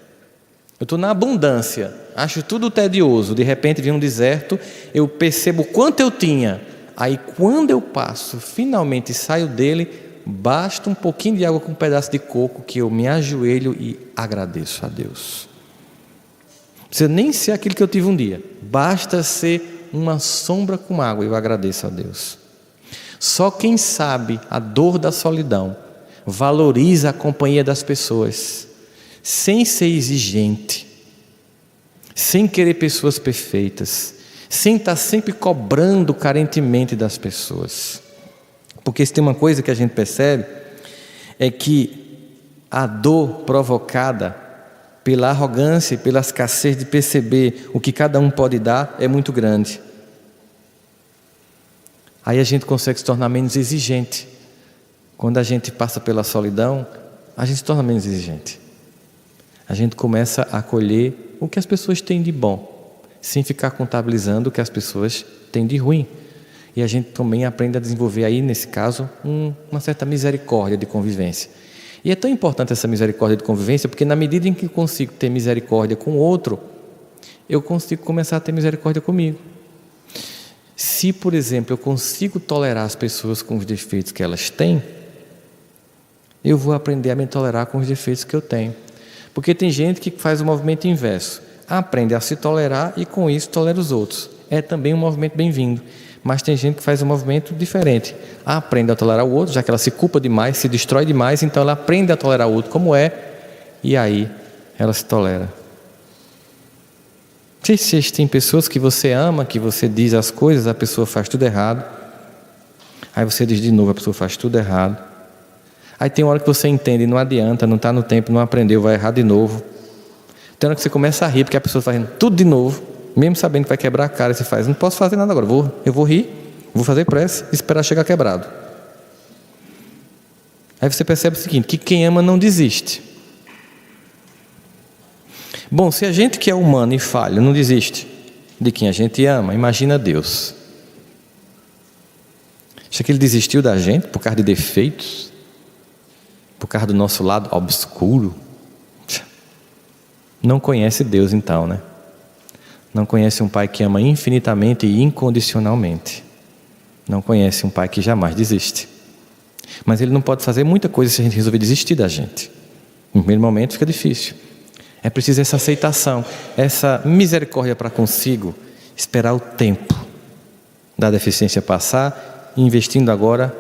Eu estou na abundância, acho tudo tedioso, de repente vem um deserto, eu percebo o quanto eu tinha, aí quando eu passo, finalmente saio dele, basta um pouquinho de água com um pedaço de coco que eu me ajoelho e agradeço a Deus. Não precisa nem ser aquilo que eu tive um dia, basta ser uma sombra com água e eu agradeço a Deus. Só quem sabe a dor da solidão valoriza a companhia das pessoas, sem ser exigente, sem querer pessoas perfeitas, sem estar sempre cobrando carentemente das pessoas. Porque se tem uma coisa que a gente percebe, é que a dor provocada pela arrogância e pela escassez de perceber o que cada um pode dar é muito grande. Aí a gente consegue se tornar menos exigente. Quando a gente passa pela solidão, a gente se torna menos exigente. A gente começa a acolher o que as pessoas têm de bom, sem ficar contabilizando o que as pessoas têm de ruim. E a gente também aprende a desenvolver aí, nesse caso, uma certa misericórdia de convivência. E é tão importante essa misericórdia de convivência, porque na medida em que eu consigo ter misericórdia com o outro, eu consigo começar a ter misericórdia comigo. Se, por exemplo, eu consigo tolerar as pessoas com os defeitos que elas têm, eu vou aprender a me tolerar com os defeitos que eu tenho. Porque tem gente que faz o movimento inverso, aprende a se tolerar e com isso tolera os outros. É também um movimento bem-vindo. Mas tem gente que faz um movimento diferente, aprende a tolerar o outro, já que ela se culpa demais, se destrói demais, então ela aprende a tolerar o outro como é, e aí ela se tolera. Se existem pessoas que você ama, que você diz as coisas, a pessoa faz tudo errado, aí você diz de novo, a pessoa faz tudo errado. Aí tem uma hora que você entende, não adianta, não está no tempo, não aprendeu, vai errar de novo. Tem hora que você começa a rir, porque a pessoa está fazendo tudo de novo, mesmo sabendo que vai quebrar a cara, e você faz, não posso fazer nada agora, eu vou rir, vou fazer pressa e esperar chegar quebrado. Aí você percebe o seguinte, que quem ama não desiste. Bom, se a gente que é humano e falha não desiste de quem a gente ama, imagina Deus. Acha que Ele desistiu da gente por causa de defeitos? Por causa do nosso lado obscuro? Não conhece Deus então, né? Não conhece um Pai que ama infinitamente e incondicionalmente. Não conhece um Pai que jamais desiste. Mas Ele não pode fazer muita coisa se a gente resolver desistir da gente. No primeiro momento fica difícil. É preciso essa aceitação, essa misericórdia para consigo, esperar o tempo da deficiência passar, investindo agora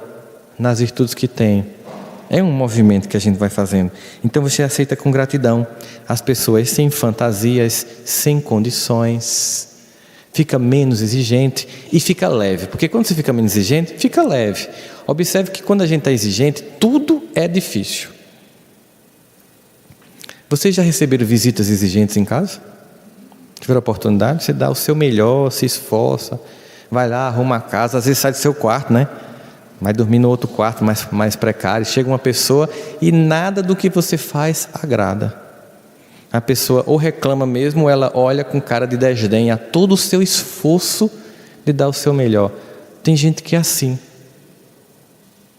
nas virtudes que tem. É um movimento que a gente vai fazendo. Então você aceita com gratidão as pessoas sem fantasias, sem condições, fica menos exigente e fica leve, porque quando você fica menos exigente, fica leve. Observe que quando a gente está exigente, tudo é difícil. Vocês já receberam visitas exigentes em casa? Tiveram a oportunidade? Você dá o seu melhor, se esforça, vai lá, arruma a casa, às vezes sai do seu quarto, né? Vai dormir no outro quarto mais precário. Chega uma pessoa e nada do que você faz agrada. A pessoa ou reclama mesmo, ou ela olha com cara de desdém a todo o seu esforço de dar o seu melhor. Tem gente que é assim.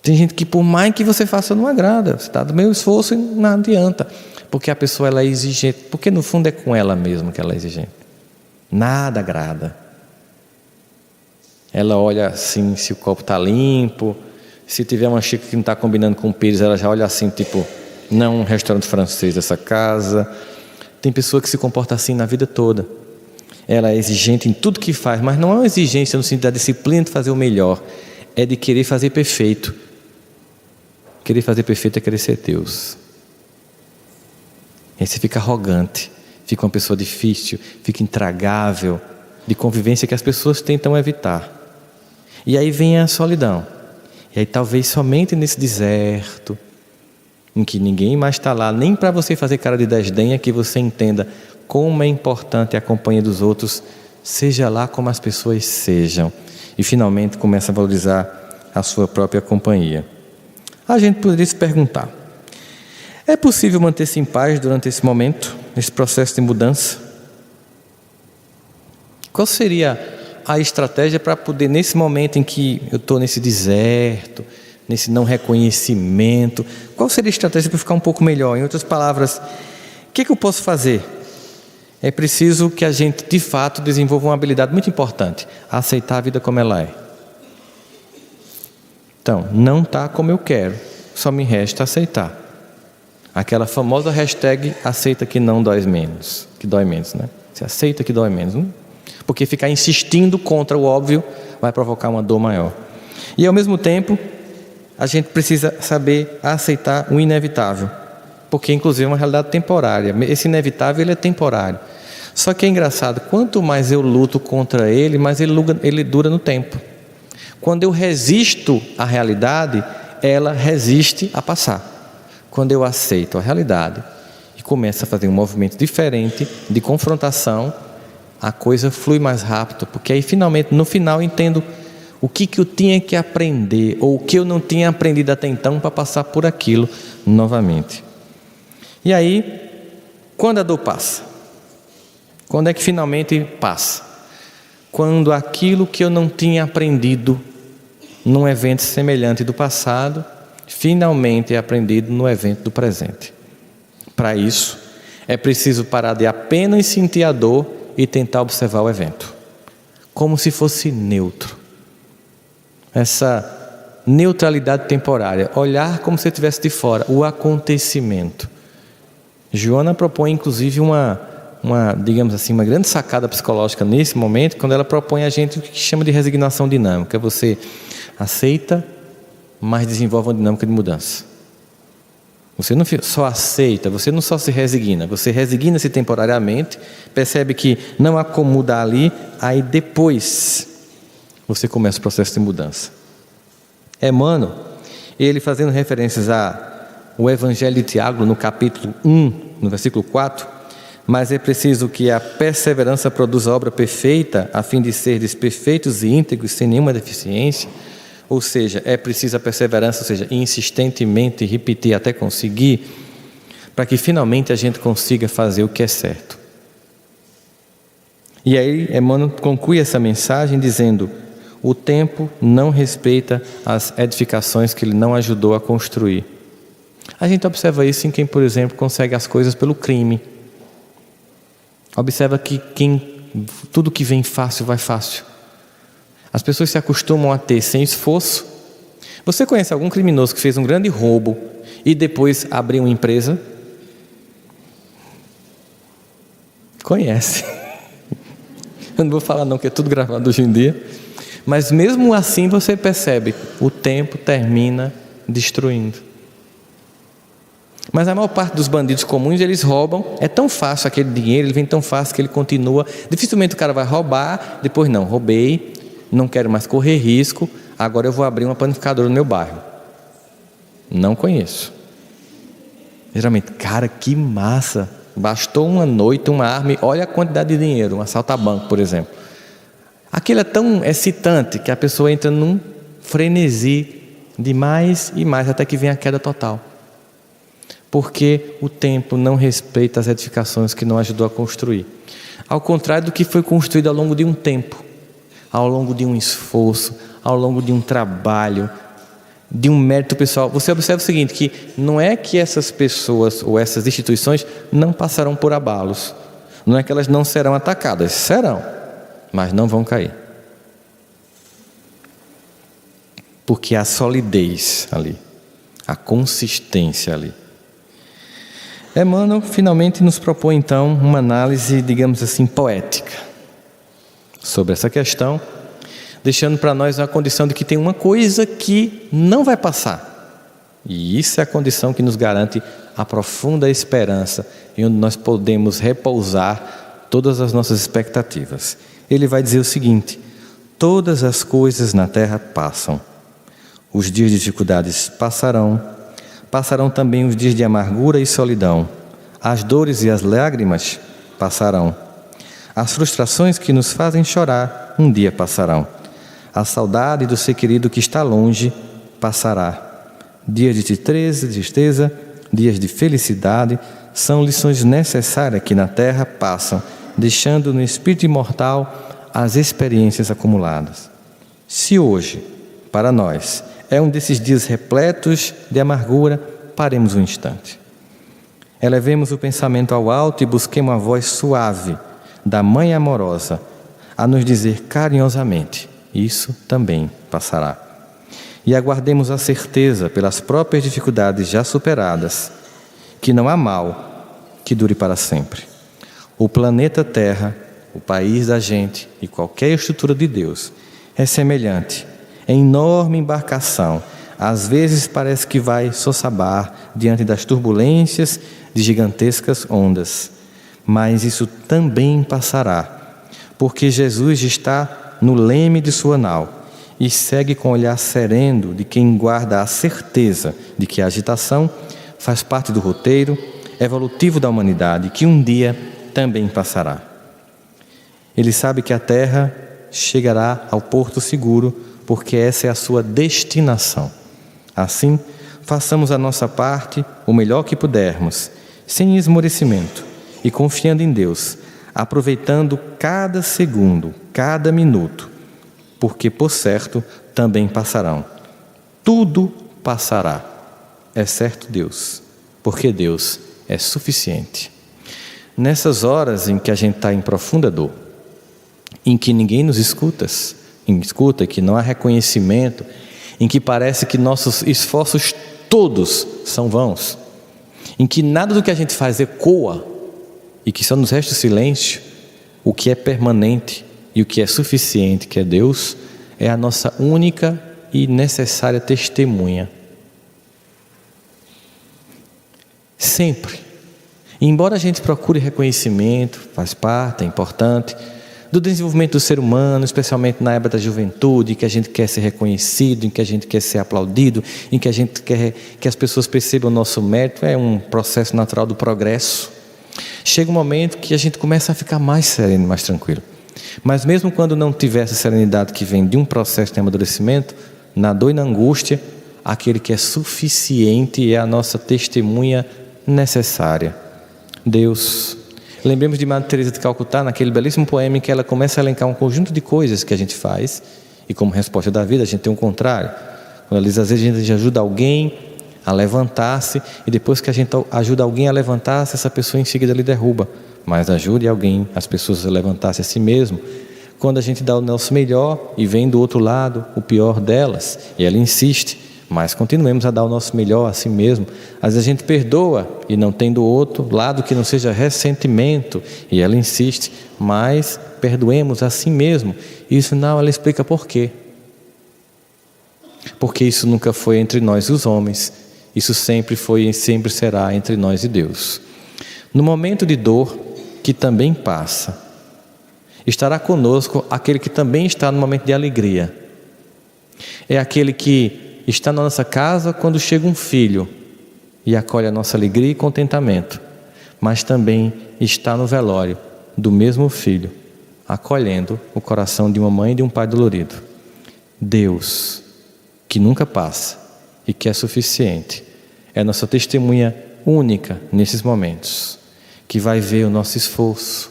Tem gente que por mais que você faça não agrada. Você está do meu esforço e não adianta. Porque a pessoa ela é exigente. Porque no fundo é com ela mesma que ela é exigente. Nada agrada. Ela olha assim se o copo está limpo. Se tiver uma xícara que não está combinando com o pires, ela já olha assim, tipo, não é um restaurante francês essa casa. Tem pessoa que se comporta assim na vida toda. ela é exigente em tudo que faz, mas não é uma exigência no sentido da disciplina de fazer o melhor, é de querer fazer perfeito. Querer fazer perfeito é querer ser Deus. Aí você fica arrogante, fica uma pessoa difícil, fica intragável, de convivência que as pessoas tentam evitar. E aí vem a solidão. E aí talvez somente nesse deserto, em que ninguém mais está lá, nem para você fazer cara de desdenha, que você entenda como é importante a companhia dos outros, seja lá como as pessoas sejam. E finalmente começa a valorizar a sua própria companhia. A gente poderia se perguntar, é possível manter-se em paz durante esse momento, nesse processo de mudança? Qual seria a estratégia para poder, nesse momento em que eu estou nesse deserto, nesse não reconhecimento, qual seria a estratégia para ficar um pouco melhor? Em outras palavras, o que eu posso fazer? É preciso que a gente, de fato, desenvolva uma habilidade muito importante, a aceitar a vida como ela é. Então, não está como eu quero, só me resta aceitar. Aquela famosa hashtag, aceita que não dói menos, que dói menos, né? Você aceita que dói menos, né? Porque ficar insistindo contra o óbvio vai provocar uma dor maior. E ao mesmo tempo, a gente precisa saber aceitar o inevitável, porque inclusive é uma realidade temporária. Esse inevitável, ele é temporário. Só que é engraçado, quanto mais eu luto contra ele, mais ele dura no tempo. Quando eu resisto à realidade, ela resiste a passar. Quando eu aceito a realidade e começo a fazer um movimento diferente de confrontação, a coisa flui mais rápido, porque aí finalmente, no final, eu entendo o que eu tinha que aprender, ou o que eu não tinha aprendido até então, para passar por aquilo novamente. E aí, quando a dor passa? Quando é que finalmente passa? Quando aquilo que eu não tinha aprendido num evento semelhante do passado, finalmente é aprendido no evento do presente. Para isso, é preciso parar de apenas sentir a dor e tentar observar o evento, como se fosse neutro. Essa neutralidade temporária, olhar como se estivesse de fora, o acontecimento. Joana propõe inclusive digamos assim, uma grande sacada psicológica nesse momento, quando ela propõe a gente o que chama de resignação dinâmica. Você aceita, mas desenvolve uma dinâmica de mudança. Você não só aceita, você não só se resigna, você resigna-se temporariamente, percebe que não acomoda ali, aí depois você começa o processo de mudança. Emmanuel, ele fazendo referências ao Evangelho de Tiago, no capítulo 1, no versículo 4, mas é preciso que a perseverança produza a obra perfeita, a fim de seres perfeitos e íntegros, sem nenhuma deficiência. Ou seja, é preciso a perseverança, ou seja, insistentemente repetir até conseguir, para que finalmente a gente consiga fazer o que é certo. E aí Emmanuel conclui essa mensagem dizendo: o tempo não respeita as edificações que ele não ajudou a construir. A gente observa isso em quem, por exemplo, consegue as coisas pelo crime. Observa que tudo que vem fácil, vai fácil. As pessoas se acostumam a ter sem esforço. Você conhece algum criminoso que fez um grande roubo e depois abriu uma empresa? Conhece. Eu não vou falar não, que é tudo gravado hoje em dia. Mas mesmo assim você percebe, o tempo termina destruindo. Mas a maior parte dos bandidos comuns, eles roubam, é tão fácil aquele dinheiro, ele vem tão fácil que ele continua. Dificilmente o cara vai roubar, depois não, roubei, não quero mais correr risco, agora eu vou abrir uma panificadora no meu bairro. Não conheço. Geralmente, cara, que massa, bastou uma noite, uma arma, olha a quantidade de dinheiro, um assalto a banco, por exemplo. Aquilo é tão excitante que a pessoa entra num frenesi de mais e mais, até que vem a queda total. Porque o tempo não respeita as edificações que não ajudou a construir. Ao contrário do que foi construído ao longo de um tempo, ao longo de um esforço, ao longo de um trabalho, de um mérito pessoal. Você observa o seguinte, que não é que essas pessoas ou essas instituições não passarão por abalos. Não é que elas não serão atacadas, serão, mas não vão cair. Porque há solidez ali, a consistência ali. Emmanuel finalmente nos propõe então uma análise, digamos assim, poética. sobre essa questão, deixando para nós a condição de que tem uma coisa que não vai passar. E isso é a condição que nos garante a profunda esperança e onde nós podemos repousar todas as nossas expectativas. Ele vai dizer o seguinte: todas as coisas na terra passam. Os dias de dificuldades passarão, passarão também os dias de amargura e solidão. As dores e as lágrimas passarão. As frustrações que nos fazem chorar um dia passarão. A saudade do ser querido que está longe passará. Dias de tristeza, dias de felicidade, são lições necessárias que na terra passam, deixando no espírito imortal as experiências acumuladas. Se hoje, para nós, é um desses dias repletos de amargura, paremos um instante. Elevemos o pensamento ao alto e busquemos a voz suave da Mãe amorosa a nos dizer carinhosamente: isso também passará. E aguardemos a certeza, pelas próprias dificuldades já superadas, que não há mal que dure para sempre. O planeta Terra, o país da gente e qualquer estrutura de Deus é semelhante, é enorme embarcação. Às vezes parece que vai sossabar diante das turbulências de gigantescas ondas. Mas isso também passará, porque Jesus está no leme de sua nau e segue com o olhar sereno de quem guarda a certeza de que a agitação faz parte do roteiro evolutivo da humanidade, que um dia também passará. Ele sabe que a terra chegará ao porto seguro, porque essa é a sua destinação. Assim, façamos a nossa parte o melhor que pudermos, sem esmorecimento e confiando em Deus, aproveitando cada segundo, cada minuto, porque, por certo, também passarão. Tudo passará, exceto Deus, porque Deus é suficiente. Nessas horas em que a gente está em profunda dor, em que ninguém nos escuta, que não há reconhecimento, em que parece que nossos esforços todos são vãos, em que nada do que a gente faz ecoa e que só nos resta o silêncio, o que é permanente e o que é suficiente, que é Deus, é a nossa única e necessária testemunha. Sempre. Embora a gente procure reconhecimento, faz parte, é importante, do desenvolvimento do ser humano, especialmente na época da juventude, em que a gente quer ser reconhecido, em que a gente quer ser aplaudido, em que a gente quer que as pessoas percebam o nosso mérito, é um processo natural do progresso. Chega um momento que a gente começa a ficar mais sereno, mais tranquilo. Mas mesmo quando não tiver essa serenidade que vem de um processo de amadurecimento, na dor e na angústia, aquele que é suficiente é a nossa testemunha necessária. Deus. Lembremos de Madre Teresa de Calcutá, naquele belíssimo poema em que ela começa a elencar um conjunto de coisas que a gente faz, e como resposta da vida a gente tem um contrário. Quando ela diz, às vezes a gente ajuda alguém a levantar-se, e depois que a gente ajuda alguém a levantar-se, essa pessoa em seguida lhe derruba. Mas ajude alguém, as pessoas a levantar-se a si mesmo. Quando a gente dá o nosso melhor e vem do outro lado o pior delas, e ela insiste, mas continuemos a dar o nosso melhor a si mesmo. Às vezes a gente perdoa e não tem do outro lado que não seja ressentimento, e ela insiste, mas perdoemos a si mesmo. E isso não, ela explica por quê. Porque isso nunca foi entre nós os homens, isso sempre foi e sempre será entre nós e Deus. No momento de dor, que também passa, estará conosco aquele que também está no momento de alegria. É aquele que está na nossa casa quando chega um filho e acolhe a nossa alegria e contentamento, mas também está no velório do mesmo filho, acolhendo o coração de uma mãe e de um pai dolorido. Deus, que nunca passa e que é suficiente, é nossa testemunha única nesses momentos, que vai ver o nosso esforço,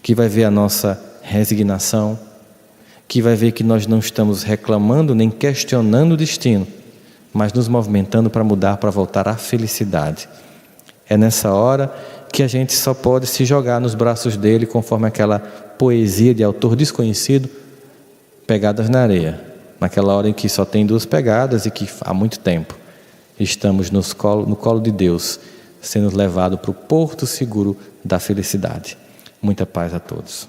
que vai ver a nossa resignação, que vai ver que nós não estamos reclamando nem questionando o destino, mas nos movimentando para mudar, para voltar à felicidade. É nessa hora que a gente só pode se jogar nos braços dele, conforme aquela poesia de autor desconhecido, Pegadas na Areia. Naquela hora em que só tem 2 pegadas e que há muito tempo estamos no colo de Deus, sendo levado para o porto seguro da felicidade. Muita paz a todos.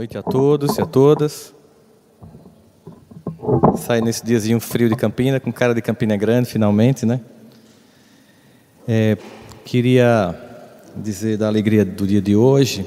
noite a todos e a todas. Sai nesse diazinho frio de Campina, com cara de Campina Grande, finalmente, né? Queria dizer da alegria do dia de hoje,